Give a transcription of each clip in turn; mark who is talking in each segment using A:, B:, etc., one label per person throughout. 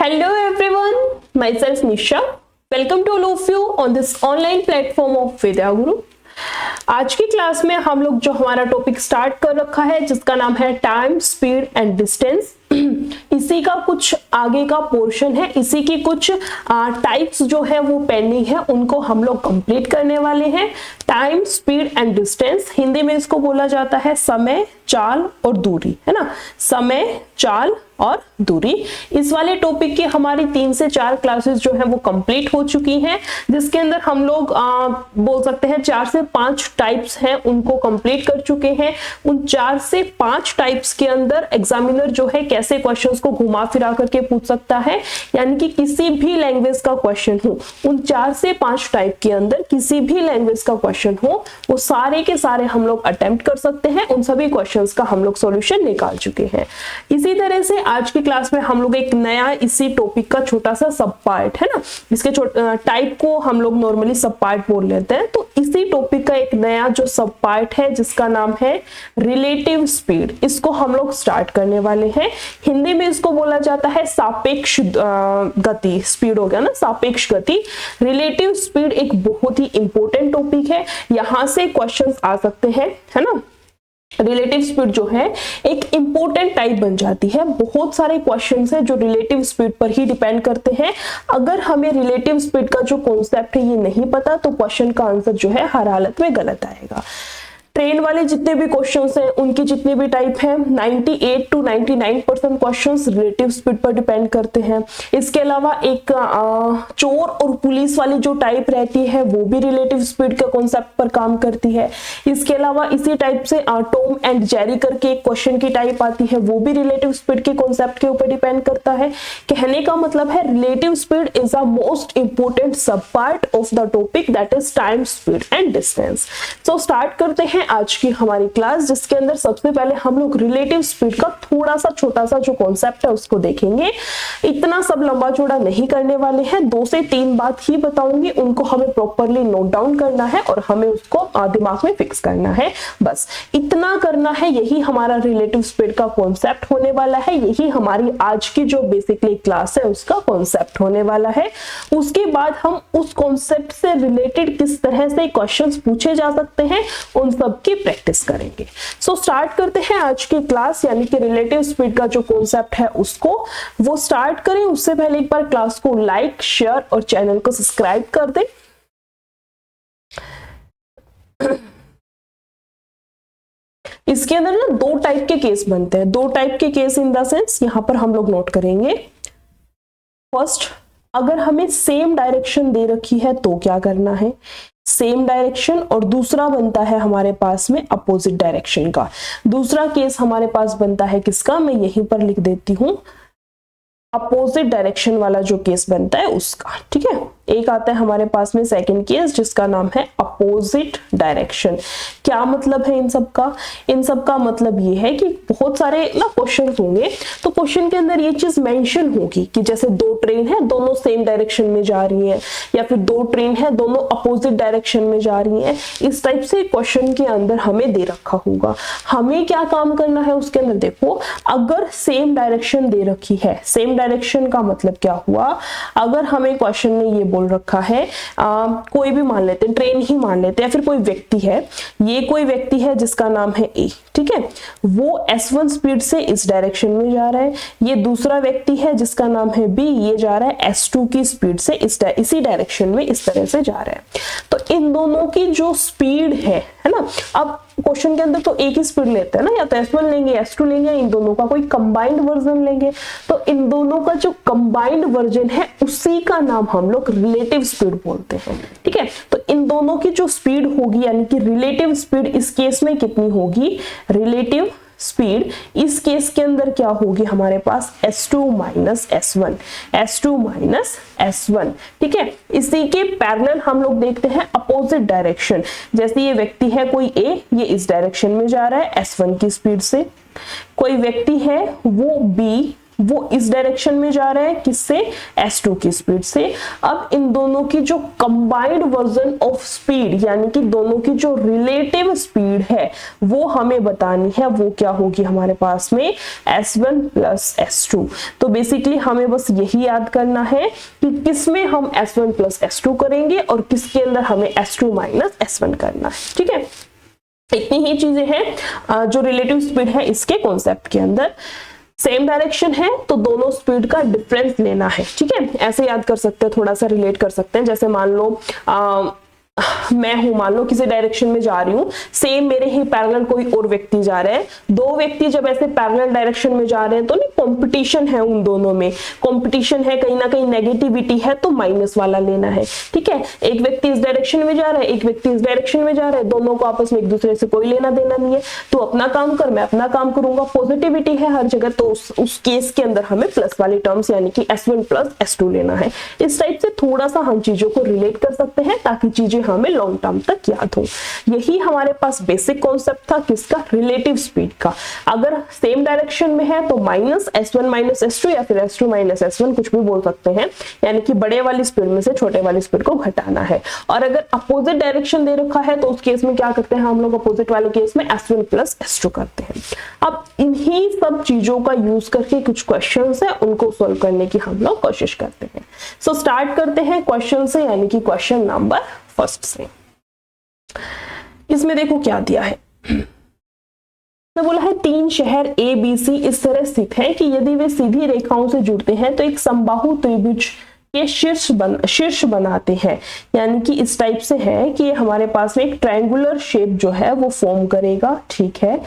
A: Hello everyone, myself Nisha. Welcome to all of you on this online platform of Vidya Guru. आज की class में हम लोग जो हमारा टॉपिक स्टार्ट कर रखा है जिसका नाम है टाइम, स्पीड एंड डिस्टेंस, इसी का कुछ आगे का पोर्शन है। इसी की कुछ टाइप्स जो है वो पेंडिंग है, उनको हम लोग कंप्लीट करने वाले हैं। Time, speed and distance, Hindi में इसको बोला जाता है समय, चाल और दूरी, है ना। समय, चाल और दूरी, इस वाले टॉपिक की हमारी 3 से 4 क्लासेस जो है वो कंप्लीट हो चुकी हैं, जिसके अंदर हम लोग बोल सकते हैं 4 से 5 टाइप्स हैं उनको कंप्लीट कर चुके हैं। उन 4 से 5 टाइप्स के अंदर एग्जामिनर जो है कैसे क्वेश्चंस को घुमा फिरा करके पूछ सकता है, यानी कि किसी भी लैंग्वेज का क्वेश्चन हो, उन 4 से 5 टाइप के अंदर किसी भी लैंग्वेज का क्वेश्चन हो, वो सारे के सारे हम लोग अटेम्प्ट कर सकते हैं। उन सभी क्वेश्चंस का हम लोग सॉल्यूशन निकाल चुके हैं। इसी तरह से आज की क्लास में हम लोग एक नया इसी टॉपिक का छोटा सा सब पार्ट, है ना, इसके टाइप को हम लोग नॉर्मली सब पार्ट बोल लेते हैं, तो इसी टॉपिक का एक नया जो सब पार्ट है जिसका नाम है रिलेटिव स्पीड, इसको हम लोग स्टार्ट करने वाले हैं। हिंदी में इसको बोला जाता है सापेक्ष गति, स्पीड हो गया ना, सापेक्ष गति। रिलेटिव स्पीड एक बहुत ही इंपॉर्टेंट टॉपिक है, यहां से क्वेश्चंस आ सकते हैं, है ना। रिलेटिव स्पीड जो है एक इंपॉर्टेंट टाइप बन जाती है। बहुत सारे क्वेश्चंस हैं जो रिलेटिव स्पीड पर ही डिपेंड करते हैं। अगर हमें रिलेटिव स्पीड का जो कॉन्सेप्ट है ये नहीं पता तो क्वेश्चन का आंसर जो है हर हालत में गलत आएगा। ट्रेन वाले जितने भी क्वेश्चंस हैं उनकी जितनी भी टाइप हैं, 98 to 99% क्वेश्चंस रिलेटिव स्पीड पर डिपेंड करते हैं। इसके अलावा एक चोर और पुलिस वाली जो टाइप रहती है वो भी रिलेटिव स्पीड के कॉन्सेप्ट पर काम करती है। इसके अलावा इसी टाइप से टॉम एंड जेरी करके एक क्वेश्चन की टाइप आती है, वो भी रिलेटिव स्पीड के कॉन्सेप्ट के ऊपर डिपेंड करता है। कहने का मतलब है relative speed is a most important sub part of the topic, that is time, speed and distance. So start करते हैं आज की हमारी क्लास, जिसके अंदर सबसे पहले हम लोग रिलेटिव स्पीड का थोड़ा सा छोटा सा जो कॉन्सेप्ट है उसको देखेंगे। इतना सब लंबा चौड़ा नहीं करने वाले हैं, 2 से 3 बात ही बताऊंगी, उनको हमें प्रॉपरली नोट डाउन करना है और हमें उसको दिमाग में फिक्स करना है, बस इतना करना है। यही हमारा रिलेटिव स्पीड का कॉन्सेप्ट होने वाला है, यही हमारी आज की जो बेसिकली क्लास है उसका कॉन्सेप्ट होने वाला है। उसके बाद हम उस कॉन्सेप्ट से रिलेटेड किस तरह से क्वेश्चंस पूछे जा सकते हैं उन सब की प्रैक्टिस करेंगे। सो स्टार्ट करते हैं आज की क्लास, यानी कि रिलेटिव स्पीड का जो कॉन्सेप्ट है उसको वो स्टार्ट करें। उससे पहले एक बार क्लास को लाइक, शेयर और चैनल को सब्सक्राइब कर दें। इसके अंदर ना 2 टाइप के केस बनते हैं, 2 टाइप के केस इन द सेंस यहां पर हम लोग नोट करेंगे। फर्स्ट, अगर हमें सेम डायरेक्शन दे रखी है तो क्या करना है, सेम डायरेक्शन, और दूसरा बनता है हमारे पास में अपोजिट डायरेक्शन का। दूसरा केस हमारे पास बनता है किसका, मैं यहीं पर लिख देती हूं, अपोजिट डायरेक्शन वाला जो केस बनता है उसका, ठीक है। एक आता है हमारे पास में सेकंड केस जिसका नाम है अपोजिट डायरेक्शन। क्या मतलब है इन सब का, इन सब का मतलब ये है कि बहुत सारे ना क्वेश्चन होंगे, तो क्वेश्चन के अंदर ये चीज मेंशन होगी कि जैसे 2 ट्रेन है दोनों सेम डायरेक्शन में जा रही है, या फिर 2 ट्रेन है दोनों अपोजिट डायरेक्शन में जा रही है। इस टाइप से क्वेश्चन के अंदर हमें दे रखा होगा, हमें क्या काम करना है उसके अंदर। देखो, अगर सेम डायरेक्शन दे रखी है, सेम डायरेक्शन का मतलब क्या हुआ, अगर हमें क्वेश्चन में ये बोल रखा है कोई भी मान लेते हैं, ट्रेन ही मान लेते हैं, या फिर कोई व्यक्ति है, ये कोई व्यक्ति है जिसका नाम है ए, ठीक है, वो S1 स्पीड से इस डायरेक्शन में जा रहा है। ये दूसरा व्यक्ति है जिसका नाम है बी, ये जा रहा है S2 की स्पीड से इसी डायरेक्शन में इस तरह से जा रहा है। तो इन दोनों की जो स्पीड है ना, अब क्वेश्चन के अंदर तो एक ही स्पीड लेते हैं ना, या तो S1 लेंगे, S2 लेंगे, इन दोनों का कोई कंबाइंड वर्जन लेंगे। तो इन दोनों का जो कंबाइंड वर्जन है उसी का नाम हम लोग रिलेटिव स्पीड बोलते हैं, ठीक है। तो इन दोनों की जो स्पीड होगी, यानी कि रिलेटिव स्पीड इस केस में कितनी होगी, रिलेटिव स्पीड इस केस के अंदर क्या होगी हमारे पास, S2 minus S1, S2 minus S1, ठीक है। इसी के पैरेलल हम लोग देखते हैं अपोजिट डायरेक्शन। जैसे ये व्यक्ति है कोई ए, ये इस डायरेक्शन में जा रहा है S1 की स्पीड से, कोई व्यक्ति है वो बी, वो इस डायरेक्शन में जा रहा है, किससे, S2 की स्पीड से। अब इन दोनों की जो कंबाइंड वर्जन ऑफ स्पीड यानी कि दोनों की जो रिलेटिव स्पीड है वो हमें बतानी है, वो क्या होगी हमारे पास में S1 प्लस S2। तो बेसिकली हमें बस यही याद करना है कि किसमें हम S1 प्लस S2 करेंगे और किसके अंदर हमें S2 माइनस S1 करना है। ठीक है, इतनी ही चीजें हैं जो रिलेटिव स्पीड है इसके कॉन्सेप्ट के अंदर। सेम डायरेक्शन है तो दोनों स्पीड का डिफरेंस लेना है। ठीक है, ऐसे याद कर सकते हैं, थोड़ा सा रिलेट कर सकते हैं। जैसे मान लो मैं हूं, मान लो किसी डायरेक्शन में जा रही हूँ, सेम मेरे ही पैरेलल कोई और व्यक्ति जा रहे हैं। दो व्यक्ति जब ऐसे पैरेलल डायरेक्शन में जा रहे हैं तो नहीं कंपटीशन है, उन दोनों में कंपटीशन है, कहीं ना कहीं नेगेटिविटी है, तो माइनस वाला लेना है। ठीक है, एक व्यक्ति इस डायरेक्शन में जा रहा है, एक व्यक्ति इस डायरेक्शन में जा रहा है, दोनों को आपस में एक दूसरे से कोई लेना देना नहीं है। तो अपना काम कर, मैं अपना काम करूंगा, पॉजिटिविटी है हर जगह, तो उस केस के अंदर हमें प्लस वाली टर्म्स यानी कि S1 प्लस S2 लेना है। इस टाइप से थोड़ा सा हम चीजों को रिलेट कर सकते हैं ताकि चीजें हमें लॉन्ग टर्म तक याद हो। यही हमारे पास बेसिक कॉन्सेप्ट था, किसका, रिलेटिव स्पीड का। अगर सेम डायरेक्शन में है तो माइनस S1 माइनस S2 या फिर S2 माइनस S1 कुछ भी बोल सकते हैं, यानी कि बड़े वाली स्पीड में से छोटे वाली स्पीड को घटाना है। और अगर अपोजिट डायरेक्शन दे रखा है तो उस केस में क्या करते हैं हम लोग, अपोजिट वाले केस में S1 प्लस S2 करते हैं। अब इन्हीं सब चीजों का यूज करके कुछ क्वेश्चंस है, उनको सोल्व करने की हम लोग कोशिश करते हैं। सो स्टार्ट करते हैं क्वेश्चन से, यानी कि क्वेश्चन नंबर फर्स्ट से। इसमें देखो क्या दिया है, तो बोला है 3 शहर A, B, C इस तरह स्थित हैं कि यदि वे सीधी रेखाओं से जुड़ते हैं तो एक समबाहु त्रिभुज के शीर्ष बनाते हैं। यानी कि इस टाइप से है कि हमारे पास में एक ट्रायंगुलर शेप जो है वो फॉर्म करेगा। ठीक है,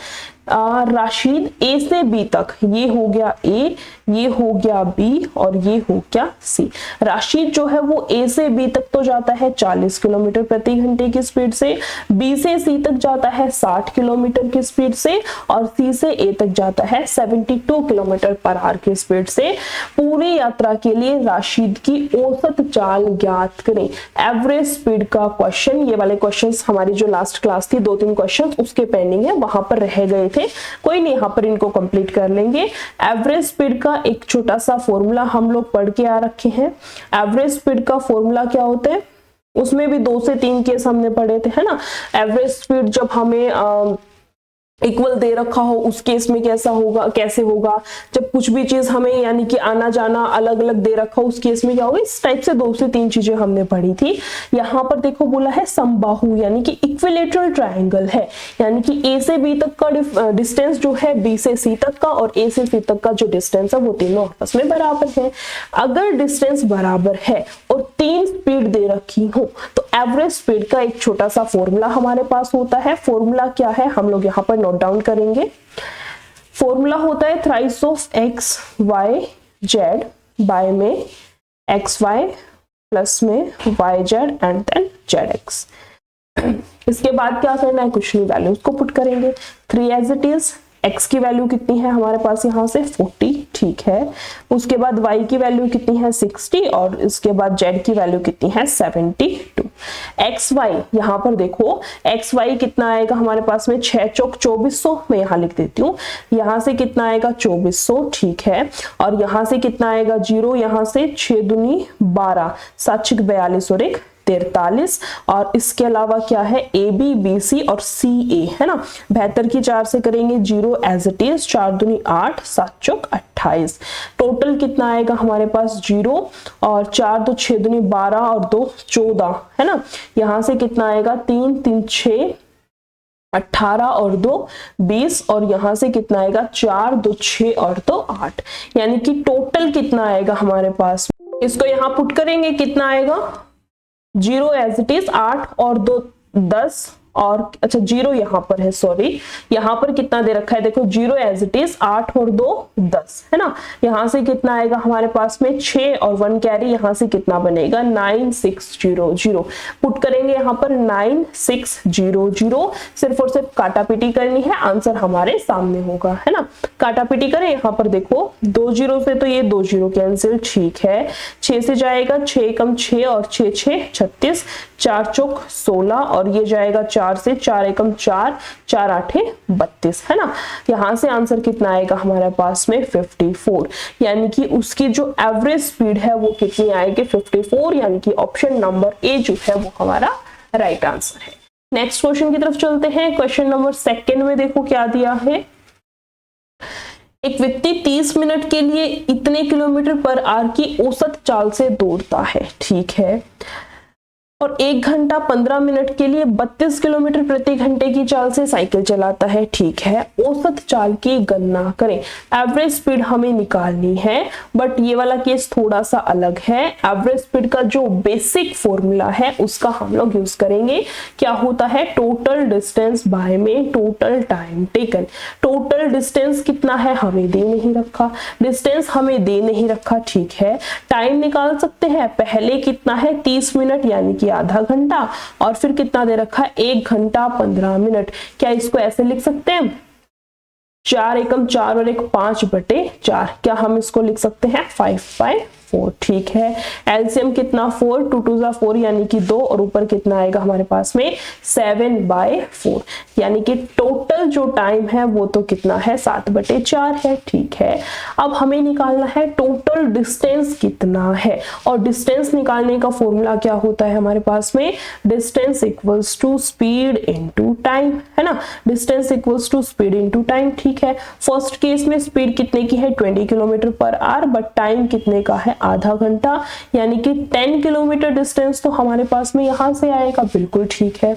A: राशिद A से B तक, ये हो गया A, ये हो गया B और ये हो गया C। राशिद जो है वो A से B तक तो जाता है 40 किलोमीटर प्रति घंटे की स्पीड से, B से C तक जाता है 60 किलोमीटर की स्पीड से और C से A तक जाता है 72 किलोमीटर पर आवर की स्पीड से। पूरी यात्रा के लिए राशिद की औसत चाल ज्ञात करें। एवरेज स्पीड का क्वेश्चन, ये वाले क्वेश्चंस हमारी जो लास्ट क्लास थी 2-3 क्वेश्चन उसके पेंडिंग है, वहां पर रह गए थे, कोई नहीं, यहां पर इनको कंप्लीट कर लेंगे। एवरेज स्पीड का एक छोटा सा फॉर्मूला हम लोग पढ़ के आ रखे हैं। एवरेज स्पीड का फॉर्मूला क्या होता है, उसमें भी 2 से 3 केस हमने पढ़े थे, है ना। एवरेज स्पीड जब हमें इक्वल दे रखा हो उस केस में कैसा होगा, कैसे होगा, जब कुछ भी चीज हमें यानी कि आना जाना अलग अलग दे रखा हो उस केस में क्या होगा। इस टाइप से 2 से 3 चीजें हमने पढ़ी थी। यहाँ पर देखो बोला है समबाहु यानी कि इक्विलेटरल ट्रायंगल है, यानी कि A से B तक का डिस्टेंस जो है B से C तक का और A से C तक का जो डिस्टेंस है वो तीनों आपस में बराबर है। अगर डिस्टेंस बराबर है और 3 स्पीड दे रखी हो तो एवरेज स्पीड का एक छोटा सा फॉर्मूला हमारे पास होता है। फॉर्मूला क्या है हम लोग यहाँ पर नोट डाउन करेंगे। फॉर्मूला होता है thrice of x y z by में एक्स वाई प्लस में y z and then z x. इसके बाद क्या करना है, कुछ नहीं, वैल्यूज को पुट करेंगे। 3 एज इट इज, x की वैल्यू कितनी है हमारे पास यहाँ से 40, ठीक है। उसके बाद y की वैल्यू कितनी है 60 और इसके बाद z की वैल्यू कितनी है 72। एक्स वाई यहाँ पर देखो, एक्स वाई कितना आएगा हमारे पास में 6 चौक 2400, मैं यहाँ लिख देती हूँ। यहाँ से कितना आएगा 2400, ठीक है। और यहाँ से कितना आएगा 0, यहाँ से 6 दूनी 12, 7 6 42 और 1 43। और इसके अलावा क्या है ए बी बी सी और सी ए, है ना। 72 की 4 से करेंगे 0 एज इट इज, 4 दूनी 8, 7 चौक 28। टोटल कितना आएगा हमारे पास 0 और 4 2 6 दूनी 12 और 2 14, है ना। यहाँ से कितना आएगा 3 3 6 18 और 2 20 और यहाँ से कितना आएगा 4 2 6 और 2 8, यानी कि टोटल कितना आएगा हमारे पास। इसको यहाँ पुट करेंगे, कितना आएगा 0 एज इट इज 8 और 2 10 और अच्छा 0 यहाँ पर है, सॉरी यहाँ पर कितना दे रखा है देखो 0 एज इट इज 8 और 2 10, है ना। यहाँ से कितना आएगा हमारे पास में 6 और 1 कैरी, यहाँ से कितना बनेगा 9600। पुट करेंगे यहाँ पर 9600, सिर्फ और सिर्फ काटा पीटी करनी है, आंसर हमारे सामने होगा, है ना। काटा पीटी करें, यहाँ पर देखो 2 0 से तो ये 2 0 कैंसिल, ठीक है। 6 से जाएगा 6 कम 6 और 6 6 36, 4 चौक 16 और ये जाएगा 4 4 से 4 एकम 4, 4 आठे 32, है ना। यहाँ से आंसर कितना आएगा हमारे पास में 54, यानी कि उसकी जो एवरेज स्पीड है वो कितनी आएगी 54, यानी कि ऑप्शन नंबर ए जो है वो हमारा राइट आंसर है। नेक्स्ट क्वेश्चन की तरफ चलते हैं। क्वेश्चन नंबर सेकंड में देखो क्या दिया है। एक व्यक्ति 30 मिनट के लिए इतने किलोमीटर पर आवर की औसत चाल से दौड़ता है, ठीक है, और 1 घंटा 15 मिनट के लिए 32 किलोमीटर प्रति घंटे की चाल से साइकिल चलाता है, ठीक है। औसत चाल की गणना करें। एवरेज स्पीड हमें निकालनी है, बट ये वाला केस थोड़ा सा अलग है। एवरेज स्पीड का जो बेसिक फॉर्मूला है उसका हम लोग यूज करेंगे। क्या होता है, टोटल डिस्टेंस बाय में total time taken. Total distance कितना है हमें दे नहीं रखा, डिस्टेंस हमें दे नहीं रखा, ठीक है। टाइम निकाल सकते हैं, पहले कितना है 30 मिनट यानी कि आधा घंटा, और फिर कितना दे रखा है 1 घंटा 15 मिनट। क्या इसको ऐसे लिख सकते हैं 4 एकम 4 और 1 5/4, क्या हम इसको लिख सकते हैं 5/4, ठीक है। एलसीएम कितना 4, 2 2 जा 4 यानी कि 2, और ऊपर कितना आएगा हमारे पास में 7/4, यानी कि टोटल जो टाइम है वो तो कितना है 7/4 है, ठीक है। अब हमें निकालना है टोटल डिस्टेंस कितना है, और डिस्टेंस निकालने का फॉर्मूला क्या होता है हमारे पास में, distance equals to speed into time, है ना। Distance equals to speed into time, ठीक है। फर्स्ट केस में स्पीड कितने की है 20 kilometre per hour, but time कितने का है आधा घंटा, यानी कि 10 किलोमीटर डिस्टेंस तो हमारे पास में यहां से आएगा, बिल्कुल ठीक है।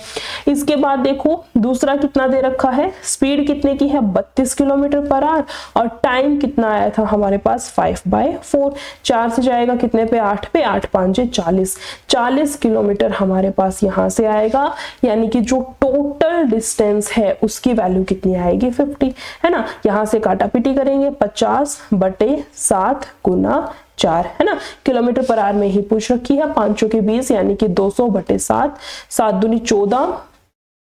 A: इसके बाद देखो दूसरा कितना दे रखा है, स्पीड कितने की है 32 किलोमीटर पर आवर, और टाइम कितना आया था हमारे पास 5/4, 4 से जाएगा कितने पे 8 पे, 8 5 40, 40 किलोमीटर हमारे पास यहां से आएगा, यानी कि जो टोटल डिस्टेंस है उसकी वैल्यू कितनी आएगी 50, है ना। यहां से काटापीटी करेंगे 50/7 गुना 4, है ना। किलोमीटर पर आवर में ही पूछ रखी है, 5 चौके 20 यानी कि 200/7, 7 दूनी 14,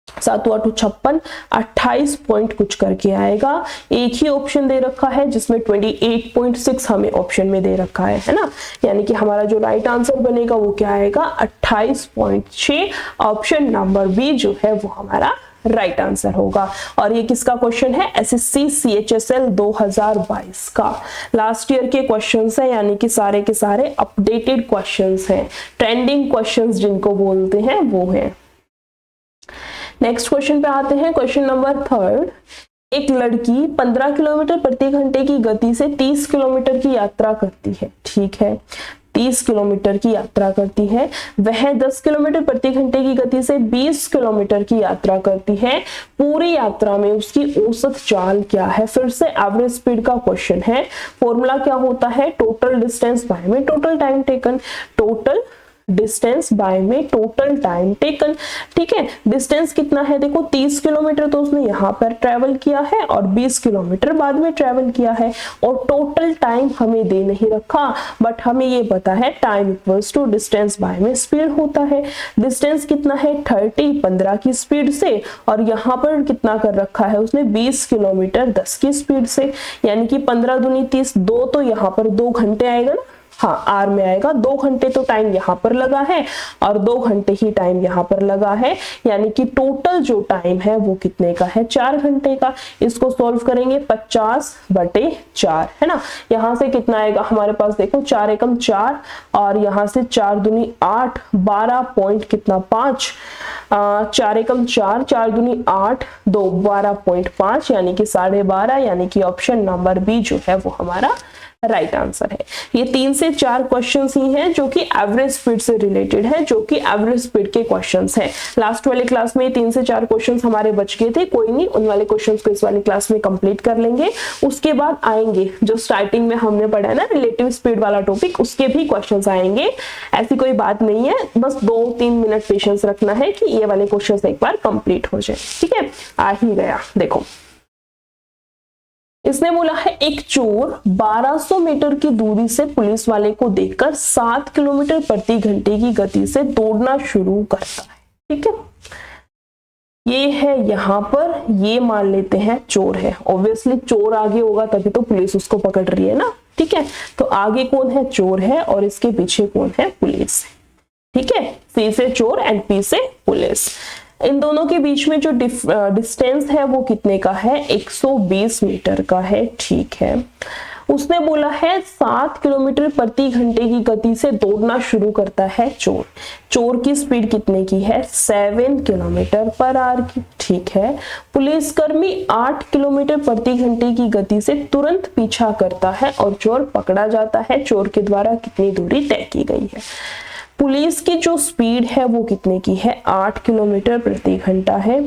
A: 7 8 56, 28 पॉइंट कुछ करके आएगा। एक ही ऑप्शन दे रखा है जिसमें 28.6 हमें ऑप्शन में दे रखा है ना, यानी कि हमारा जो राइट आंसर बनेगा वो क्या आएगा 28.6, ऑप्शन नंबर बी जो है वो हमारा राइट आंसर होगा। और ये किसका क्वेश्चन है, एसएससी सीएचएसएल 2022 का लास्ट ईयर के क्वेश्चंस हैं, यानी कि सारे के सारे अपडेटेड क्वेश्चंस हैं, ट्रेंडिंग क्वेश्चंस जिनको बोलते हैं वो हैं। नेक्स्ट क्वेश्चन पे आते हैं, क्वेश्चन नंबर 3। एक लड़की 15 किलोमीटर प्रति घंटे की गति से 30 किलोमीटर की यात्रा करती है, ठीक है, 30 किलोमीटर की यात्रा करती है। वह 10 किलोमीटर प्रति घंटे की गति से 20 किलोमीटर की यात्रा करती है। पूरी यात्रा में उसकी औसत चाल क्या है। फिर से एवरेज स्पीड का क्वेश्चन है। फॉर्मूला क्या होता है, टोटल डिस्टेंस बाय में total time taken, total distance by में टोटल टाइम टेकन, ठीक है। डिस्टेंस कितना है देखो 30 किलोमीटर तो उसने यहाँ पर ट्रेवल किया है, और 20 किलोमीटर बाद में ट्रेवल किया है, और टोटल टाइम हमें दे नहीं रखा, बट हमें ये पता है time equals to distance by में स्पीड होता है। डिस्टेंस कितना है 30 15 की स्पीड से, और यहाँ पर कितना कर रखा है उसने 20 किलोमीटर 10 की स्पीड से, यानी कि 15 दूनी 30, 2 तो यहाँ पर 2 घंटे आएगा ना, हाँ आर में आएगा, 2 घंटे तो टाइम यहाँ पर लगा है और 2 घंटे ही टाइम यहाँ पर लगा है, यानी कि टोटल जो टाइम है वो कितने का है 4 घंटे का। इसको सॉल्व करेंगे 50/4, है ना। यहाँ से कितना आएगा हमारे पास देखो 4 एकम 4, और यहाँ से 4 दूनी 8, 12 पॉइंट कितना 5, 4 एकम 4, 4 दूनी 8, 2 12.5 यानी कि 12.5, यानी कि ऑप्शन नंबर बी जो है वो हमारा राइट आंसर है। ये 3 से 4 क्वेश्चंस ही हैं जो कि एवरेज स्पीड से रिलेटेड है, जो कि एवरेज स्पीड के क्वेश्चंस हैं। लास्ट वाले क्लास में 3 से 4 क्वेश्चंस हमारे बच गए थे, कोई नहीं, उन वाले क्वेश्चंस को इस वाली क्लास में कंप्लीट कर लेंगे। उसके बाद आएंगे जो स्टार्टिंग में हमने पढ़ा है ना रिलेटिव स्पीड वाला टॉपिक, उसके भी क्वेश्चंस आएंगे, ऐसी कोई बात नहीं है। बस 2-3 मिनट पेशेंस रखना है कि ये वाले क्वेश्चंस एक बार कंप्लीट हो जाए, ठीक है। आ ही गया, देखो इसने बोला है एक चोर 1200 मीटर की दूरी से पुलिस वाले को देखकर 7 किलोमीटर प्रति घंटे की गति से दौड़ना शुरू करता है, ठीक है। ये है यहाँ पर, ये मान लेते हैं चोर है, ऑब्वियसली चोर आगे होगा तभी तो पुलिस उसको पकड़ रही है ना, ठीक है। तो आगे कौन है, चोर है, और इसके पीछे कौन है, पुलिस, ठीक है। सी से चोर एंड पी से पुलिस। इन दोनों के बीच में जो डिस्टेंस है वो कितने का है, 120 मीटर का है। ठीक है, उसने बोला है 7 किलोमीटर प्रति घंटे की गति से दौड़ना शुरू करता है चोर। चोर की स्पीड कितने की है, 7 किलोमीटर पर आवर की। ठीक है, पुलिसकर्मी 8 किलोमीटर प्रति घंटे की गति से तुरंत पीछा करता है और चोर पकड़ा जाता है। चोर के द्वारा कितनी दूरी तय की गई है। पुलिस की जो स्पीड है वो कितने की है, 8 किलोमीटर प्रति घंटा है।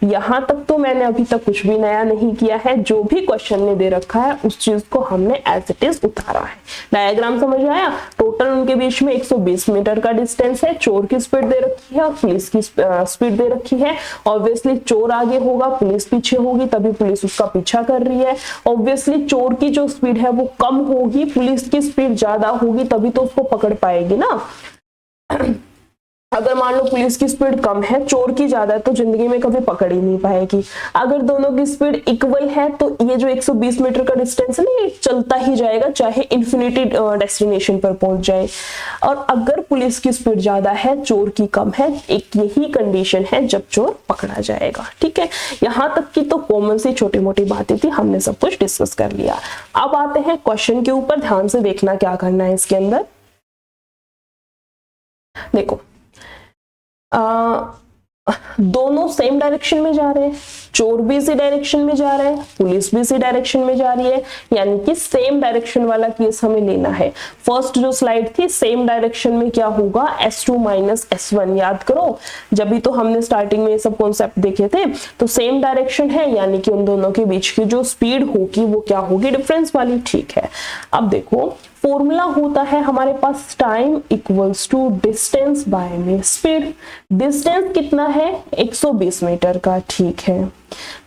A: यहां तक तो मैंने अभी तक कुछ भी नया नहीं किया है, जो भी क्वेश्चन ने दे रखा है उस चीज को हमने एज इट इज उतारा है। डायग्राम समझ आया। टोटल उनके बीच में 120 मीटर का डिस्टेंस है। चोर की स्पीड दे रखी है और पुलिस की स्पीड दे रखी है। ऑब्वियसली चोर आगे होगा, पुलिस पीछे होगी, तभी पुलिस उसका पीछा कर रही है। ऑब्वियसली चोर की जो स्पीड है वो कम होगी, पुलिस की स्पीड ज्यादा होगी, तभी तो उसको पकड़ पाएगी ना। अगर मान लो पुलिस की स्पीड कम है, चोर की ज्यादा है, तो जिंदगी में कभी पकड़ ही नहीं पाएगी। अगर दोनों की स्पीड इक्वल है तो ये जो 120 मीटर का डिस्टेंस है ना, ये चलता ही जाएगा, चाहे इन्फिनिटी डेस्टिनेशन पर पहुंच जाए। और अगर पुलिस की स्पीड ज्यादा है, चोर की कम है, एक यही कंडीशन है जब चोर पकड़ा जाएगा। ठीक है, यहां तक की तो कॉमन सी छोटी मोटी बातें थी, हमने सब कुछ डिस्कस कर लिया। अब आते हैं क्वेश्चन के ऊपर। ध्यान से देखना क्या करना है इसके अंदर। देखो, दोनों सेम डायरेक्शन में जा रहे हैं, चोर भी इसी डायरेक्शन में जा रहे हैं, पुलिस भी इसी डायरेक्शन में जा रही है, यानी कि सेम डायरेक्शन वाला केस हमें लेना है। फर्स्ट जो स्लाइड थी, सेम डायरेक्शन में क्या होगा, S2 माइनस S1। याद करो, जब भी तो हमने स्टार्टिंग में ये सब कॉन्सेप्ट देखे थे, तो सेम डायरेक्शन है, यानी कि उन दोनों के बीच की जो स्पीड होगी वो क्या होगी, डिफरेंस वाली। ठीक है, अब देखो फॉर्मूला होता है हमारे पास, time equals to distance by में स्पीड। डिस्टेंस कितना है, 120 मीटर का। ठीक है,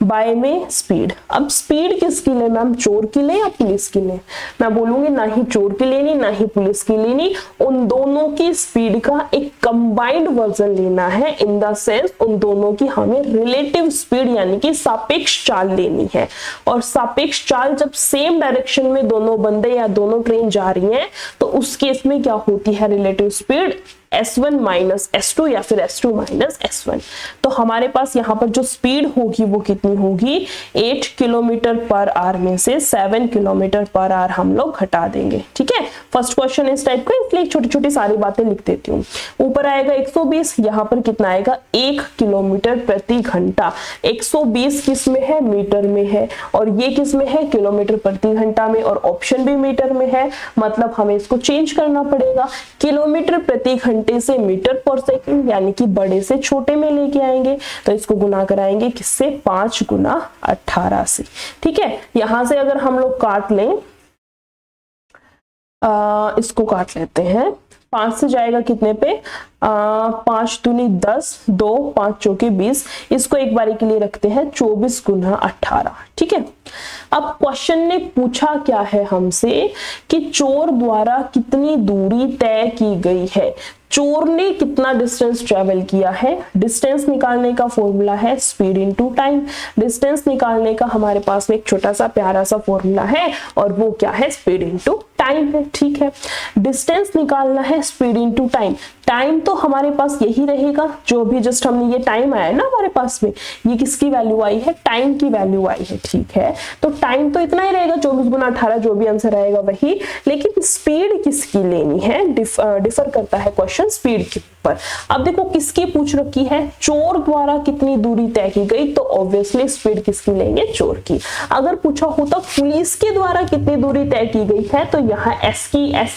A: बाय में स्पीड। अब स्पीड किसकी ले मैम, चोर की ले या पुलिस की ले? मैं बोलूंगी ना ही चोर की लेनी ना ही पुलिस की लेनी, उन दोनों की स्पीड का एक कंबाइंड वर्जन लेना है। इन द सेंस उन दोनों की हमें रिलेटिव स्पीड यानी कि सापेक्ष चाल लेनी है। और सापेक्ष चाल जब सेम डायरेक्शन में दोनों बंदे या दोनों ट्रेन जा रही हैं, तो उस केस में क्या होती है, relative speed S1 minus S2 या फिर S2 माइनस S1। तो हमारे पास यहाँ पर जो स्पीड होगी वो कितनी होगी, 8 किलोमीटर पर आवर में से 7 किलोमीटर पर आवर हम लोग घटा देंगे। ठीक है, फर्स्ट क्वेश्चन इस टाइप का, इसलिए छोटी छोटी सारी बातें लिख देती हूँ। ऊपर आएगा 120, यहाँ पर कितना आएगा, 1 किलोमीटर प्रति घंटा। 120 किस में है, मीटर में है, और ये किस में है, किलोमीटर प्रति घंटा में, और ऑप्शन भी मीटर में है, मतलब हमें इसको चेंज करना पड़ेगा। किलोमीटर प्रति घंटे से मीटर पर सेकंड, यानी कि बड़े से छोटे में लेके आएंगे, तो इसको गुना कराएंगे किससे, 5 गुना 18 से। ठीक है, यहां से अगर हम लोग काट लें, इसको काट लेते हैं, 5 से जाएगा कितने पे, 5 दूनी 10, 2 5 चौके 20, इसको एक बारी के लिए रखते हैं 24 गुना 18। ठीक है, अब क्वेश्चन ने पूछा क्या है हमसे कि चोर द्वारा कितनी दूरी तय की गई है। चोर ने कितना डिस्टेंस ट्रेवल किया है। डिस्टेंस निकालने का फॉर्मूला है स्पीड इनटू टाइम। डिस्टेंस निकालने का हमारे पास में एक छोटा सा प्यारा सा फॉर्मूला है, और वो क्या है, स्पीड इनटू टाइम है। ठीक है, डिस्टेंस निकालना है स्पीड इनटू टाइम। टाइम तो हमारे पास यही रहेगा, जो भी जस्ट हमने ये टाइम आया ना हमारे पास में, ये किसकी वैल्यू आई है, टाइम की वैल्यू आई है। ठीक है, तो टाइम तो इतना ही रहेगा, 24 गुना 18, जो भी आंसर आएगा वही। लेकिन स्पीड किसकी लेनी है, डिफर करता है क्वेश्चन स्पीड के ऊपर। अब देखो किसकी पूछ रखी है, चोर द्वारा कितनी दूरी तय की गई, तो ऑब्वियसली स्पीड किसकी लेंगे, चोर की। अगर पूछा होता पुलिस के द्वारा कितनी दूरी तय की गई है, तो यहाँ एस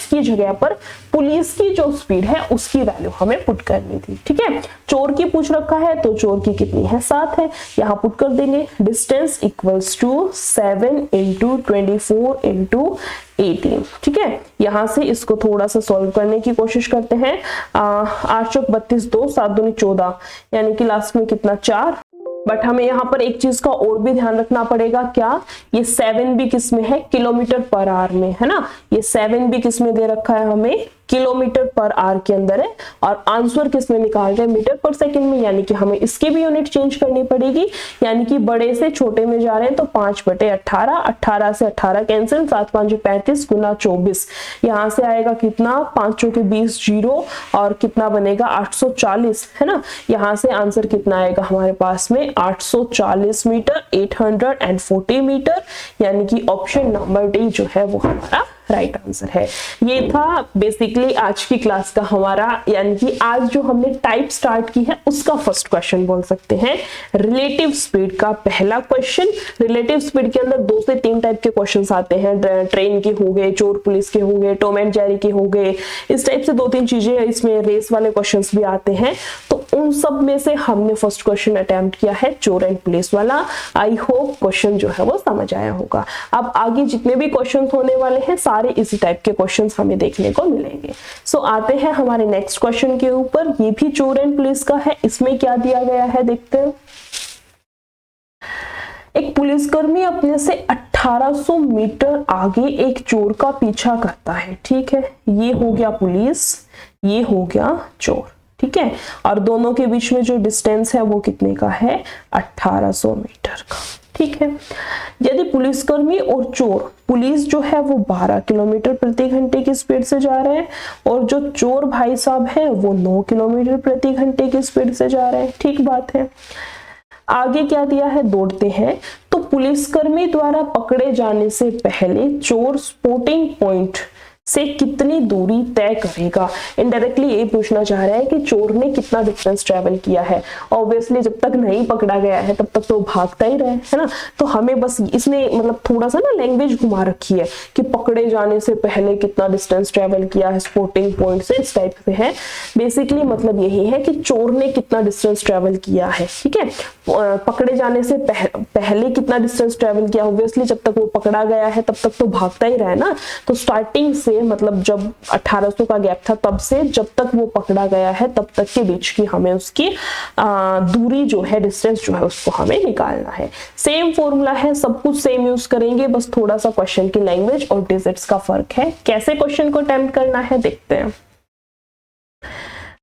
A: की जगह पर पुलिस की जो स्पीड है उसकी वैल्यू हमें पुट करनी थी। ठीक है, चोर की पूछ रखा है तो चोर की कितनी है, 7 है, यहाँ पुट कर देंगे। Distance equals to 7 into 24 into 18। ठीक है, यहां से इसको थोड़ा सा सॉल्व करने की कोशिश करते हैं। 8 चौक 32, 2 7 दूनी 14, यानी कि लास्ट में कितना, 4। बट हमें यहाँ पर एक चीज का और भी ध्यान रखना पड़ेगा, क्या, ये 7 भी किस में है, किलोमीटर पर आवर में है ना। ये 7 भी किस में दे रखा है हमें, किलोमीटर पर आवर के अंदर है और आंसर किसमें निकाल रहे हैं, मीटर पर सेकंड में, यानी कि हमें इसकी भी यूनिट चेंज करनी पड़ेगी, यानी कि बड़े से छोटे में जा रहे हैं तो 5/18, 18 से 18 कैंसिल, 7 5 35 गुना 24, यहाँ से आएगा कितना 5 चौके 20 जीरो और कितना बनेगा 840, है ना। यहाँ से आंसर कितना आएगा हमारे पास में 840 मीटर, 840 मीटर, यानी कि ऑप्शन नंबर डी जो है वो हमारा राइट आंसर है। ये था बेसिकली आज की क्लास का हमारा, यानी कि आज जो हमने टाइप स्टार्ट की है उसका फर्स्ट क्वेश्चन बोल सकते हैं, रिलेटिव स्पीड का पहला क्वेश्चन। रिलेटिव स्पीड के अंदर 2 से 3 टाइप के क्वेश्चंस आते हैं, ट्रेन के हो गए, चोर पुलिस के हो गए, टॉम एंड जेरी के हो गए, इस टाइप से 2-3 चीजें, इसमें रेस वाले क्वेश्चंस भी आते हैं। तो उन सब में से हमने फर्स्ट क्वेश्चन अटेम्प्ट किया है चोर एंड पुलिस वाला। आई होप क्वेश्चन जो है वो समझ आया होगा। अब आगे जितने भी क्वेश्चन होने वाले हैं सारे इसी टाइप के क्वेश्चंस हमें देखने को मिलेंगे। सो आते हैं हमारे नेक्स्ट क्वेश्चन के ऊपर। ये भी चोर एंड पुलिस का है। इसमें क्या दिया गया है देखते हैं। एक पुलिसकर्मी अपने से 1800 मीटर आगे एक चोर का पीछा करता है, ठीक है। ये हो गया पुलिस, ये हो गया चोर, ठीक है। और दोनों के बीच में जो डिस्टेंस है वो कितने का है, 1800 मीटर का, ठीक है। यदि पुलिसकर्मी और चोर, पुलिस जो है वो 12 किलोमीटर प्रति घंटे की स्पीड से जा रहे हैं और जो चोर भाई साहब हैं वो 9 किलोमीटर प्रति घंटे की स्पीड से जा रहे हैं, ठीक बात है। आगे क्या दिया है, दौड़ते हैं तो पुलिसकर्मी द्वारा पकड़े जाने से पहले चोर स्पॉटिंग पॉइंट से कितनी दूरी तय करेगा। इनडायरेक्टली ये पूछना चाह रहा है कि चोर ने कितना डिस्टेंस ट्रेवल किया है। ऑब्वियसली जब तक नहीं पकड़ा गया है तब तक तो भागता ही रहे, है ना। तो हमें बस इसने मतलब थोड़ा सा ना लैंग्वेज घुमा रखी है कि पकड़े जाने से पहले कितना डिस्टेंस ट्रेवल किया है स्पॉटिंग पॉइंट से, इस टाइप से है। बेसिकली मतलब यही है कि चोर ने कितना डिस्टेंस ट्रेवल किया है, ठीक है। पकड़े जाने से पहले कितना डिस्टेंस ट्रेवल किया, ऑब्वियसली जब तक वो पकड़ा गया है तब तक तो भागता ही रहा ना। तो स्टार्टिंग से मतलब जब 1800 का गैप था तब से जब तक वो पकड़ा गया है तब तक के बीच की हमें उसकी दूरी जो है, डिस्टेंस जो है उसको हमें निकालना है। सेम फॉर्मूला है, सब कुछ सेम यूज करेंगे, बस थोड़ा सा क्वेश्चन की लैंग्वेज और डिजिट्स का फर्क है। कैसे क्वेश्चन को अटेम्प्ट करना है देखते हैं।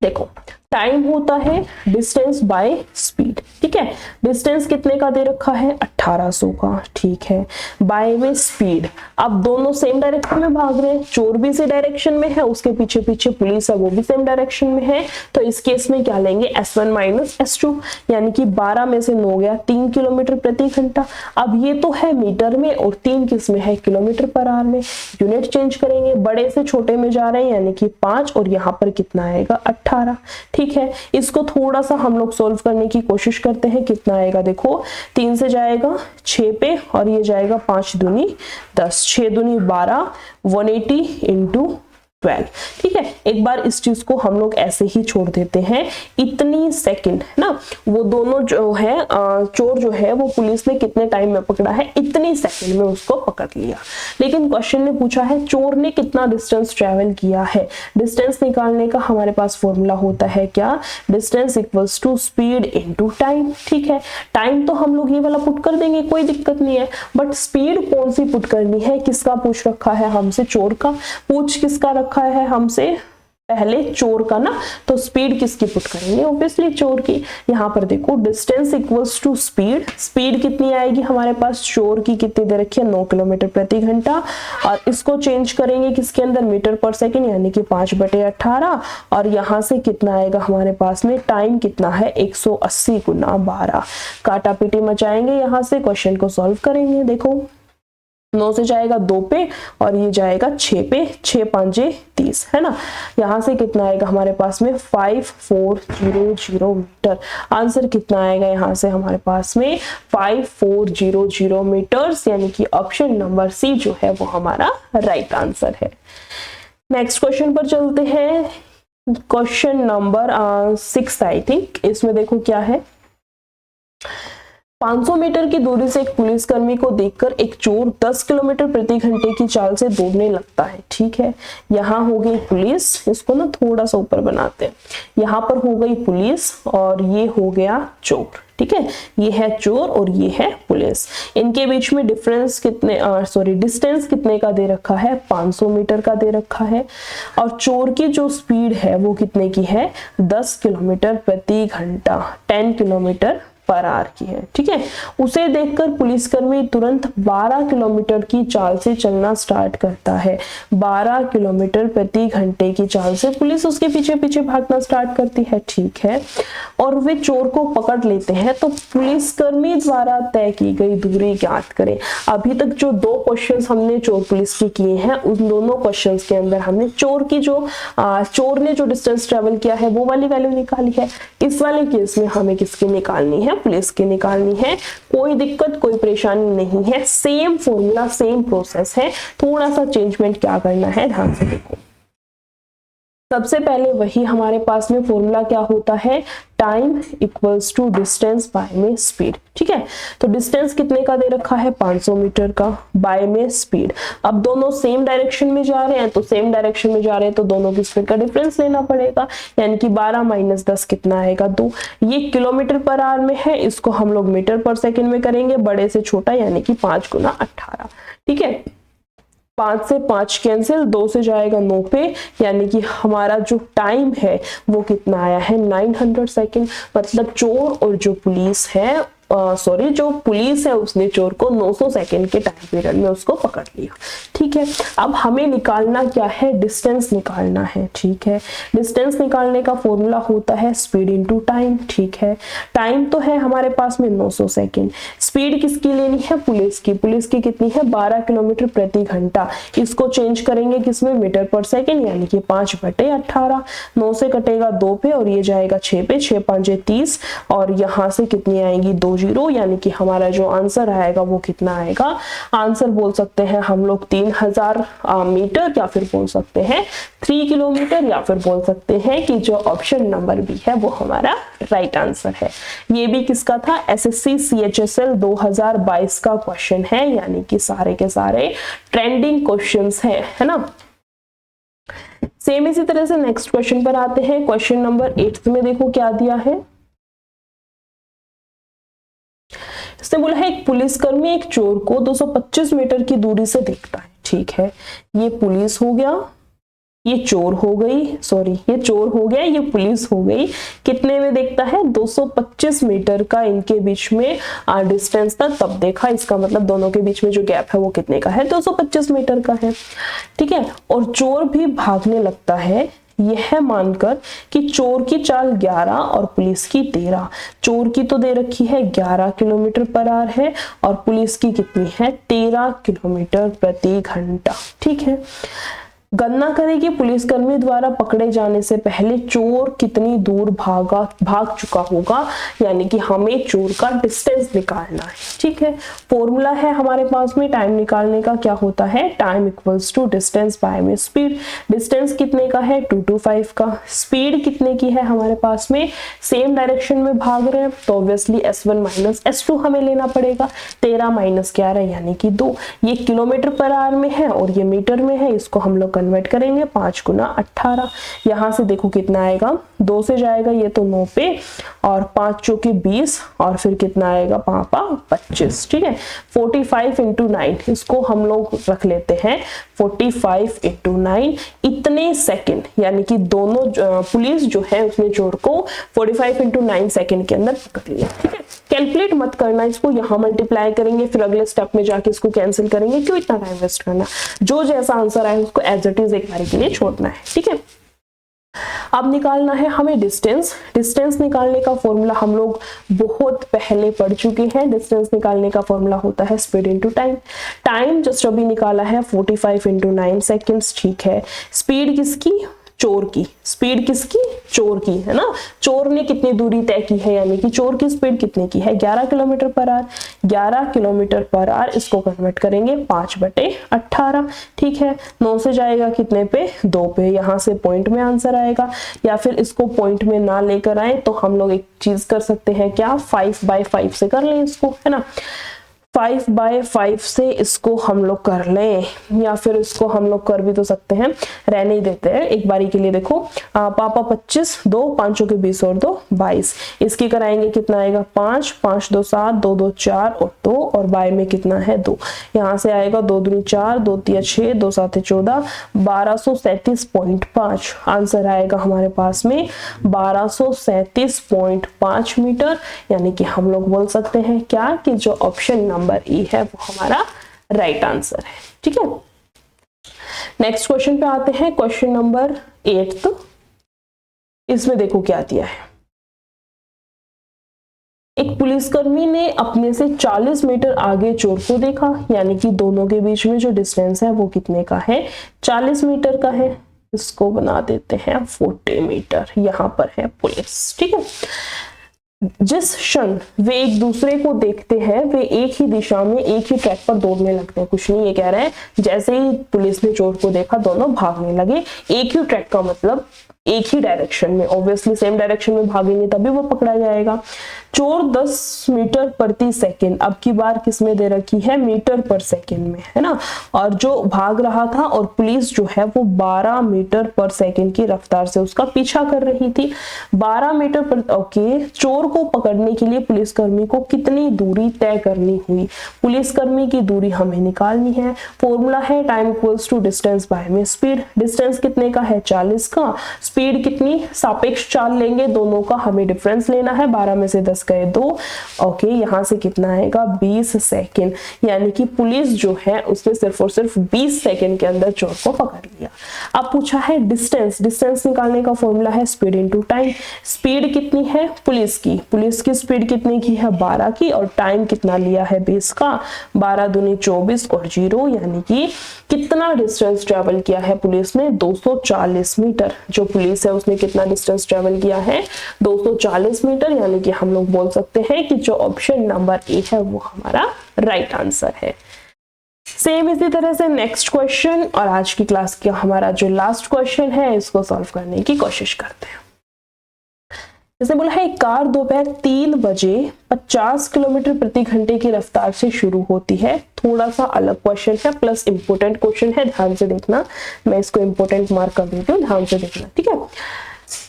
A: देखो टाइम होता है डिस्टेंस बाय स्पीड, ठीक है। डिस्टेंस कितने का दे रखा है, 1800 का, ठीक है। बाय में स्पीड, अब दोनों सेम डायरेक्शन में भाग रहे हैं, चोर भी इसी डायरेक्शन में है, उसके पीछे पीछे पुलिस है वो भी सेम डायरेक्शन में है। तो इस केस में क्या लेंगे, S1 माइनस S2, यानी कि 12 में से 9 गया 3 किलोमीटर प्रति घंटा। अब ये तो है मीटर में और 3 किस में है, किलोमीटर पर आवर में। यूनिट चेंज करेंगे, बड़े से छोटे में जा रहे हैं यानी कि 5 और यहाँ पर कितना आएगा 18, ठीक है। इसको थोड़ा सा हम लोग सोल्व करने की कोशिश करते हैं। कितना आएगा देखो, 3 से जाएगा 6 पे और ये जाएगा 5 दूनी 10, 6 दूनी 12, 180 इंटू 12, ठीक है। एक बार इस चीज को हम लोग ऐसे ही छोड़ देते हैं। इतनी सेकंड है ना, वो दोनों जो है चोर जो है वो पुलिस ने कितने टाइम में पकड़ा है, इतनी सेकंड में उसको पकड़ लिया। लेकिन क्वेश्चन ने पूछा है चोर ने कितना डिस्टेंस ट्रेवल किया है। डिस्टेंस निकालने का हमारे पास फॉर्मूला होता है क्या, distance equals to speed into time, ठीक है। टाइम तो हम लोग ये वाला पुट कर देंगे, कोई दिक्कत नहीं है, बट स्पीड कौन सी पुट करनी है, किसका पूछ रखा है हमसे, चोर का। पूछ किसका रखा है हमसे, पहले चोर का ना, तो स्पीड किसकी पुट करेंगे, ऑब्वियसली चोर की। यहाँ पर देखो distance equals to speed, speed कितनी आएगी हमारे पास, चोर की कितनी दे रखी है 9 किलोमीटर प्रति घंटा, और इसको चेंज करेंगे किसके अंदर, मीटर पर सेकंड, यानी कि 5/18, और यहाँ से कितना आएगा हमारे पास में, टाइम कितना है 180 गुना 12। काटा पीटी मचाएंगे, यहाँ से क्वेश्चन को सॉल्व करेंगे। देखो 9 से जाएगा 2 पे और ये जाएगा 6 पे, 6 5 30, है ना। यहाँ से कितना आएगा हमारे पास में 5400 मीटर। आंसर कितना आएगा यहाँ से हमारे पास में 5400 मीटर्स, यानी कि ऑप्शन नंबर सी जो है वो हमारा राइट आंसर है। नेक्स्ट क्वेश्चन पर चलते हैं, क्वेश्चन नंबर 6 आई थिंक। इसमें देखो क्या है, 500 मीटर की दूरी से एक पुलिसकर्मी को देखकर एक चोर 10 किलोमीटर प्रति घंटे की चाल से दौड़ने लगता है। ठीक है, यहाँ हो गई पुलिस, इसको ना थोड़ा सा ऊपर बनाते हैं, यहाँ पर हो गई पुलिस और ये हो गया चोर। ठीक है, ये है चोर और ये है पुलिस। इनके बीच में डिफरेंस कितने डिस्टेंस कितने का दे रखा है, 500 मीटर का दे रखा है। और चोर की जो स्पीड है वो कितने की है, 10 किलोमीटर प्रति घंटा, 10 किलोमीटर पर आवर की है। ठीक है, उसे देखकर पुलिसकर्मी तुरंत 12 किलोमीटर की चाल से चलना स्टार्ट करता है। 12 किलोमीटर प्रति घंटे की चाल से पुलिस उसके पीछे पीछे भागना स्टार्ट करती है। ठीक है, और वे चोर को पकड़ लेते हैं। तो पुलिसकर्मी द्वारा तय की गई दूरी ज्ञात करें। अभी तक जो 2 क्वेश्चंस हमने चोर पुलिस के किए हैं, उन दोनों क्वेश्चंस के अंदर हमने चोर ने जो डिस्टेंस ट्रेवल किया है वो वाली वैल्यू निकाली है। इस वाले केस में हमें किसकी निकालनी है, पुलिस की निकालनी है। कोई दिक्कत कोई परेशानी नहीं है, सेम फॉर्मूला सेम प्रोसेस है, थोड़ा सा चेंजमेंट क्या करना है ध्यान से देखो। सबसे पहले वही हमारे पास में फॉर्मूला क्या होता है, time equals to distance by में स्पीड। ठीक है, तो डिस्टेंस कितने का दे रखा है, 500 मीटर का, बाय में स्पीड। अब दोनों सेम डायरेक्शन में जा रहे हैं, तो सेम डायरेक्शन में जा रहे हैं तो दोनों की स्पीड का डिफरेंस लेना पड़ेगा, यानी कि 12 माइनस 10 कितना आएगा, 2। ये किलोमीटर पर आवर में है, इसको हम लोग मीटर पर सेकेंड में करेंगे, बड़े से छोटा यानी कि 5 गुना 18। ठीक है, 5 से 5 कैंसिल, 2 से जाएगा 9 पे, यानी कि हमारा जो टाइम है वो कितना आया है, 900 सेकेंड। मतलब चोर और जो पुलिस है जो पुलिस है उसने चोर को 900 सेकेंड के टाइम पीरियड में उसको पकड़ लिया। ठीक है, अब हमें निकालना क्या है, डिस्टेंस निकालना है। ठीक है, डिस्टेंस निकालने का फॉर्मूला होता है स्पीड इनटू टाइम। ठीक है, टाइम तो है हमारे पास में 900 सेकेंड, स्पीड किसकी लेनी है, पुलिस की कितनी है, 12 किलोमीटर प्रति घंटा। इसको चेंज करेंगे किसमें, मीटर पर सेकेंड, यानी कि 5/18। 9 से कटेगा 2 पे और ये जाएगा 6 पे, 6 5 30, और यहाँ से कितनी आएंगी, 2 0, यानी कि हमारा जो आंसर आएगा वो कितना आएगा, आंसर बोल सकते हैं हम लोग 3000 मीटर, या फिर बोल सकते हैं 3 किलोमीटर, या फिर बोल सकते हैं कि जो ऑप्शन नंबर बी है वो हमारा राइट आंसर है। ये भी किसका था, एसएससी CHSL 2022 का क्वेश्चन है, यानी कि सारे के सारे ट्रेंडिंग क्वेश्चंस हैं, है ना। सेम इसी तरह से नेक्स्ट क्वेश्चन पर आते हैं। क्वेश्चन नंबर 8 में देखो क्या दिया है, इसने बोला है एक पुलिसकर्मी एक चोर को 225 मीटर की दूरी से देखता है। ठीक है, ये पुलिस हो गया, ये चोर हो गई, ये चोर हो गया, ये पुलिस हो गई। कितने में देखता है, 225 मीटर का इनके बीच में डिस्टेंस था तब देखा। इसका मतलब दोनों के बीच में जो गैप है वो कितने का है, 225 मीटर का है। ठीक है, और चोर भी भागने लगता है यह मानकर कि चोर की चाल 11 और पुलिस की 13। चोर की तो दे रखी है 11 किलोमीटर पर आवर है और पुलिस की कितनी है, 13 किलोमीटर प्रति घंटा। ठीक है, गणना करें कि पुलिसकर्मी द्वारा पकड़े जाने से पहले चोर कितनी दूर भाग चुका होगा, यानी कि हमें चोर का डिस्टेंस निकालना है। ठीक है, फॉर्मूला है हमारे पास में टाइम निकालने का, क्या होता है, time equals to distance by में स्पीड। डिस्टेंस कितने का है, 225 का। स्पीड कितने की है हमारे पास में, सेम डायरेक्शन में भाग रहे हैं तो ऑब्वियसली S1 माइनस S2 हमें लेना पड़ेगा। 13 माइनस 11 यानी कि 2। ये किलोमीटर पर आवर में है और ये मीटर में है, इसको हम लोग कन्वर्ट करेंगे 5 गुना 18। यहां से देखो कितना आएगा, 2 से जाएगा ये तो 9 पे, और 5 चौके 20, और फिर कितना आएगा, 5 25। ठीक है, 45 इंटू 9, इसको हम लोग रख लेते हैं 45 इंटू 9, इतने सेकंड, यानी कि दोनों पुलिस जो है उसने चोर को 45 इंटू 9 सेकंड के अंदर पकड़ लिया। ठीक है, कैलकुलेट मत करना, इसको यहाँ मल्टीप्लाई करेंगे, फिर अगले स्टेप में जाके इसको कैंसिल करेंगे, क्यों इतना टाइम वेस्ट करना। जो जैसा आंसर आए उसको एज इट इज एक बार के लिए छोड़ना है। ठीक है, अब निकालना है हमें डिस्टेंस। डिस्टेंस निकालने का फॉर्मूला हम लोग बहुत पहले पढ़ चुके हैं। डिस्टेंस निकालने का फॉर्मूला होता है speed into time. Time just अभी निकाला है 45 इंटू 9 सेकेंड्स। ठीक है, स्पीड किसकी, चोर की स्पीड, किसकी, चोर की, है ना। चोर ने कितनी दूरी तय की है, यानी कि चोर की स्पीड कितने की है, 11 kilometre per hour. 11 kilometre per hour, इसको कन्वर्ट करेंगे 5/18, ठीक है। 9 से जाएगा कितने पे, 2 पे, यहां से पॉइंट में आंसर आएगा। या फिर इसको पॉइंट में ना लेकर आए तो हम लोग एक चीज कर सकते हैं, क्या, 5/5 से कर लें इसको, है ना। 5/5 से इसको हम लोग कर लें, या फिर इसको हम लोग कर भी तो सकते हैं, रहने ही देते हैं एक बारी के लिए। देखो पापा 25, 2 5 के 20 और 2 22, इसकी कराएंगे कितना आएगा, 5 5 2 7, 2 2 4 और 2, और बाय में कितना है 2, यहाँ से आएगा 2 दूनी 4, 2 3 6, 2 7 14, 1237.5 आंसर आएगा हमारे पास में 1237.5 मीटर। यानी कि हम लोग बोल सकते हैं क्या, कि जो ऑप्शन नंबर ई है वो हमारा राइट आंसर है, ठीक है। नेक्स्ट क्वेश्चन पे आते हैं, क्वेश्चन नंबर 8। इसमें देखो क्या दिया है, एक पुलिसकर्मी ने अपने से 40 मीटर आगे चोर को देखा, यानी कि दोनों के बीच में जो डिस्टेंस है वो कितने का है, 40 मीटर का है। इसको बना देते हैं 40 मीटर, यहां पर है पुलिस, ठीक है। जिस क्षण वे एक दूसरे को देखते हैं वे एक ही दिशा में एक ही ट्रैक पर दौड़ने लगते हैं। कुछ नहीं, ये कह रहे हैं जैसे ही पुलिस ने चोर को देखा दोनों भागने लगे। एक ही ट्रैक का मतलब एक ही डायरेक्शन में, ऑब्वियसली सेम डायरेक्शन में भागेंगे तभी वो पकड़ा जाएगा। चोर 10 मीटर प्रति सेकंड, अब की बार किसमें दे रखी है, मीटर पर सेकंड में, है ना। और जो भाग रहा था और पुलिस जो है वो 12 मीटर पर सेकंड की रफ्तार से उसका पीछा कर रही थी। 12 मीटर पर, ओके। चोर को पकड़ने के लिए पुलिसकर्मी को कितनी दूरी तय करनी हुई, पुलिसकर्मी की दूरी हमें निकालनी है। फॉर्मूला है time equals to distance by में स्पीड। डिस्टेंस कितने का है, 40 का, स्पीड कितनी, सापेक्ष चाल लेंगे दोनों का, हमें डिफरेंस लेना है, 12 में से 10 गए 2, ओके। यहां से कितना आएगा, 20 सेकंड, यानी कि पुलिस जो है उसने सिर्फ और सिर्फ 20 सेकंड के अंदर चोर को पकड़ लिया। अब पूछा है डिस्टेंस, डिस्टेंस निकालने का फॉर्मूला है स्पीड इनटू टाइम। स्पीड कितनी है पुलिस की स्पीड कितने की है, 12 की, और टाइम कितना लिया है 20 का, 12 दूनी 24 और 0, यानी कि कितना डिस्टेंस ट्रेवल किया है पुलिस ने, 240 मीटर। जो पुलिस है उसने कितना डिस्टेंस ट्रेवल किया है, 240 मीटर। यानी कि हम लोग बोल सकते हैं कि जो ऑप्शन नंबर ए है वो हमारा राइट आंसर है। सेम इसी तरह से नेक्स्ट क्वेश्चन, और आज की क्लास का हमारा जो लास्ट क्वेश्चन है इसको सॉल्व करने की कोशिश करते हैं। इसने बोला है, एक कार दोपहर 3 बजे 50 किलोमीटर प्रति घंटे की रफ्तार से शुरू होती है। थोड़ा सा अलग क्वेश्चन है प्लस इंपोर्टेंट क्वेश्चन है, ध्यान से देखना। मैं इसको इंपोर्टेंट मार्क कर देती हूँ, ध्यान से देखना, ठीक है।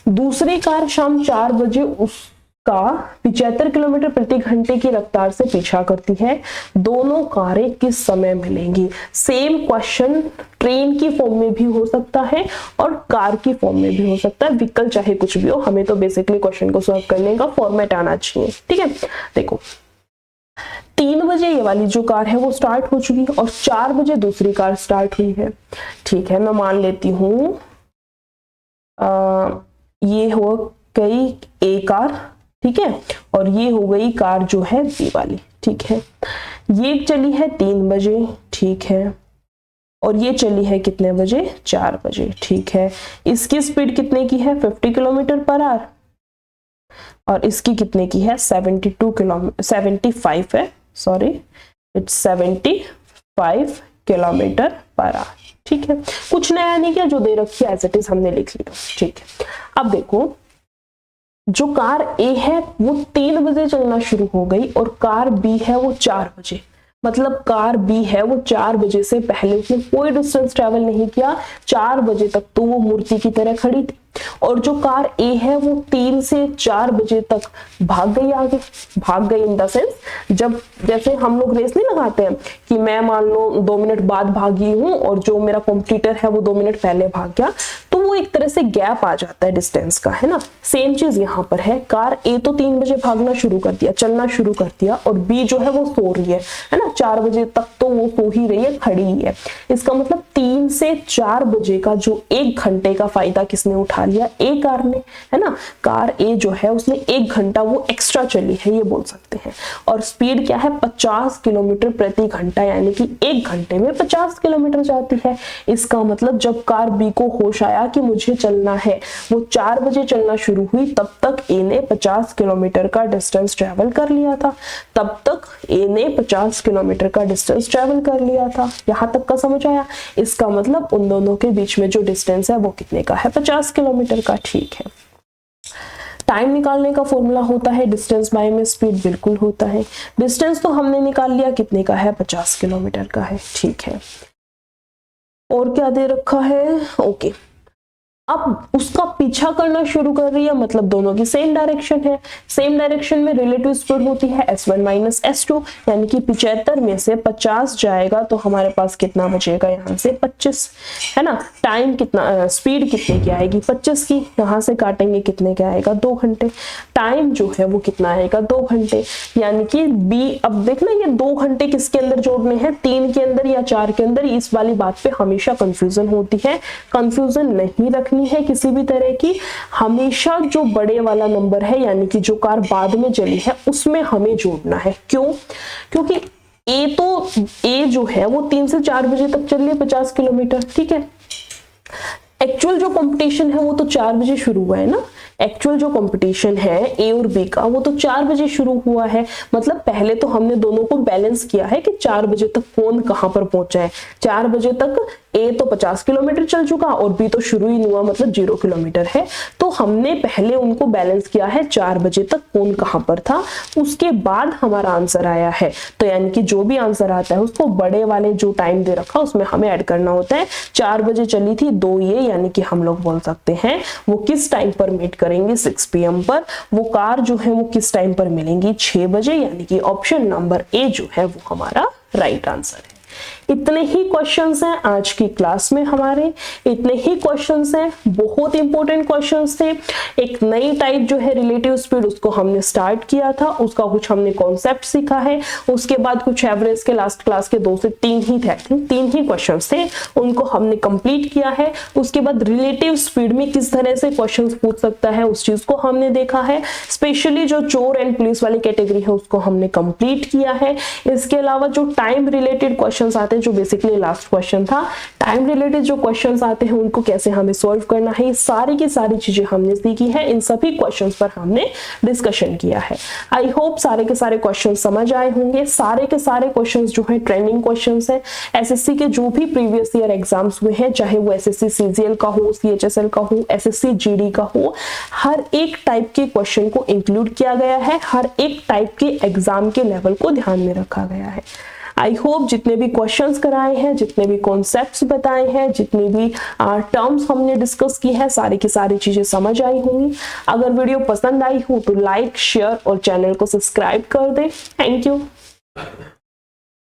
A: दूसरी कार शाम 4 बजे उसका 75 किलोमीटर प्रति घंटे की रफ्तार से पीछा करती है। दोनों कारें किस समय मिलेंगी। सेम क्वेश्चन ट्रेन की फॉर्म में भी हो सकता है और कार की फॉर्म में भी हो सकता है, विकल्प चाहे कुछ भी हो, हमें तो बेसिकली क्वेश्चन को सॉल्व करने का फॉर्मेट आना चाहिए, ठीक है। देखो 3 बजे ये वाली जो कार है वो स्टार्ट हो चुकी और 4 बजे दूसरी कार स्टार्ट हुई है, ठीक है। मैं मान लेती हूँ ये हो गई ए कार, ठीक है, और ये हो गई कार जो है बी वाली, ठीक है। ये चली है 3 बजे, ठीक है, और ये चली है कितने बजे, 4 बजे, ठीक है। इसकी स्पीड कितने की है, 50 किलोमीटर पर आवर, और इसकी कितने की है, 75 है, sorry it's 75 kilometre per hour, ठीक है। कुछ नया नहीं किया, जो दे रखी है एज इट इज हमने लिख लिया, ठीक है। अब देखो जो कार ए है वो 3 बजे चलना शुरू हो गई और कार बी है वो 4 बजे, मतलब कार बी है वो 4 बजे से पहले उसने कोई डिस्टेंस ट्रेवल नहीं किया। 4 बजे तक तो वो मूर्ति की तरह खड़ी थी, और जो कार ए है वो 3 से 4 बजे तक भाग गई आगे। भाग गई इन द सेंस, जब जैसे हम लोग रेस नहीं लगाते हैं कि मैं मान लो 2 मिनट बाद भागी हूं और जो मेरा कॉम्पिटिटर है वो 2 मिनट पहले भाग गया, तो वो एक तरह से गैप आ जाता है डिस्टेंस का, है ना। सेम चीज यहाँ पर है, कार ए तो 3 बजे भागना शुरू कर दिया, चलना शुरू कर दिया, और बी जो है वो सो रही है ना, 4 बजे तक तो वो सो ही रही है, खड़ी ही है। इसका मतलब 3 से 4 बजे का जो 1 घंटे का फायदा किसने उठा लिया, ए कार ने, है ना। कार ए जो है उसने 1 घंटा वो एक्स्ट्रा चली है, ये बोल सकते हैं। और स्पीड क्या है, 50 किलोमीटर प्रति घंटा, यानी कि 1 घंटे में 50 किलोमीटर जाती है। इसका मतलब जब कार बी को होश आया कि मुझे चलना है, वो 4 बजे चलना शुरू हुई, तब तक ए ने 50 किलोमीटर का डिस्टेंस ट्रेवल कर लिया था। तब तक ए ने 50 किलोमीटर का डिस्टेंस ट्रेवल कर लिया था। यहां तक का समझ आया? इसका मतलब उन दोनों के बीच में जो डिस्टेंस है वो कितने का है? 50 किलोमीटर का। ठीक है, टाइम निकालने का फॉर्मूला होता है डिस्टेंस बाय में स्पीड, बिल्कुल होता है। डिस्टेंस तो हमने निकाल लिया, कितने का है? 50 किलोमीटर का है। ठीक है, और क्या दे रखा है? ओके, अब उसका पीछा करना शुरू कर रही है, मतलब दोनों की सेम डायरेक्शन है। सेम डायरेक्शन में रिलेटिव स्पीड होती है s1 माइनस s2, यानी कि 75 में से 50 जाएगा तो हमारे पास कितना बचेगा? यहाँ से 25, है ना। टाइम कितना, स्पीड कितने की आएगी? 25 की। यहाँ से काटेंगे, कितने का आएगा? 2 घंटे। टाइम जो है वो कितना आएगा? 2 घंटे। यानी कि बी, अब देखना ये 2 घंटे किसके अंदर जोड़ने हैं? 3 के अंदर या 4 के अंदर? इस वाली बात पे हमेशा कंफ्यूजन होती है, कंफ्यूजन नहीं रखनी है किसी भी तरह की। हमेशा जो बड़े वाला नंबर है, यानी कि जो कार बाद में चली है, उसमें हमें जोड़ना है। क्यों? क्योंकि ए जो है वो 3 से 4 बजे तक चल रही है 50 किलोमीटर, ठीक है। एक्चुअल जो कंपटीशन है वो तो 4 बजे शुरू हुआ है ना। एक्चुअल जो कंपटीशन है ए और बी का वो तो 4 बजे शुरू हुआ है। मतलब पहले तो हमने दोनों को बैलेंस किया है कि 4 बजे तक कौन कहां पर पहुंचा है। 4 बजे तक ए तो 50 किलोमीटर चल चुका और बी तो शुरू ही नहीं हुआ, मतलब 0 किलोमीटर है। तो हमने पहले उनको बैलेंस किया है 4 बजे तक कौन कहां पर था, उसके बाद हमारा आंसर आया है। तो यानी कि जो भी आंसर आता है उसको बड़े वाले जो टाइम दे रखा उसमें हमें ऐड करना होता है। 4 बजे चली थी 2 ये, यानी कि हम लोग बोल सकते हैं वो किस टाइम पर मीट करेंगे? 6 PM पर। वो कार जो है वो किस टाइम पर मिलेंगी? 6 बजे, यानी कि ऑप्शन नंबर ए जो है वो हमारा राइट आंसर है। इतने ही क्वेश्चंस हैं आज की क्लास में हमारे, इतने ही क्वेश्चंस हैं, बहुत इंपॉर्टेंट क्वेश्चंस थे। एक नई टाइप जो है रिलेटिव स्पीड, उसको हमने स्टार्ट किया था, उसका कुछ हमने कॉन्सेप्ट सीखा है। उसके बाद कुछ एवरेज के लास्ट क्लास के 2 से 3 ही थे, 3 ही क्वेश्चंस थे, उनको हमने कंप्लीट किया है। उसके बाद रिलेटिव स्पीड में किस तरह से क्वेश्चन पूछ सकता है उस चीज को हमने देखा है। स्पेशली जो चोर एंड पुलिस वाली कैटेगरी है उसको हमने कंप्लीट किया है। इसके अलावा जो टाइम रिलेटेड क्वेश्चन आते हैं, जो बेसिकली लास्ट क्वेश्चन था, टाइम रिलेटेड जो क्वेश्चंस आते हैं उनको कैसे हमें सॉल्व करना है, ये सारी की सारी चीजें हमने सीखी है। इन सभी क्वेश्चंस पर हमने डिस्कशन किया है। आई होप सारे के सारे क्वेश्चंस समझ आए होंगे। सारे के सारे क्वेश्चंस जो है ट्रेंडिंग क्वेश्चंस है। एसएससी के जो भी प्रीवियस ईयर एग्जाम्स हुए हैं, चाहे वो एसएससी सीजीएल का हो, सीएचएसएल का हो, एसएससी जीडी का हो, हर एक टाइप के क्वेश्चन को इंक्लूड किया गया है। हर एक टाइप के एग्जाम के लेवल को ध्यान में रखा गया है। आई होप जितने भी क्वेश्चंस कराए हैं, जितने भी कॉन्सेप्ट्स बताए हैं, जितनी भी टर्म्स हमने डिस्कस की है, सारी की सारी चीजें समझ आई होंगी। अगर वीडियो पसंद आई हो तो लाइक, शेयर और चैनल को सब्सक्राइब कर दें। Thank you.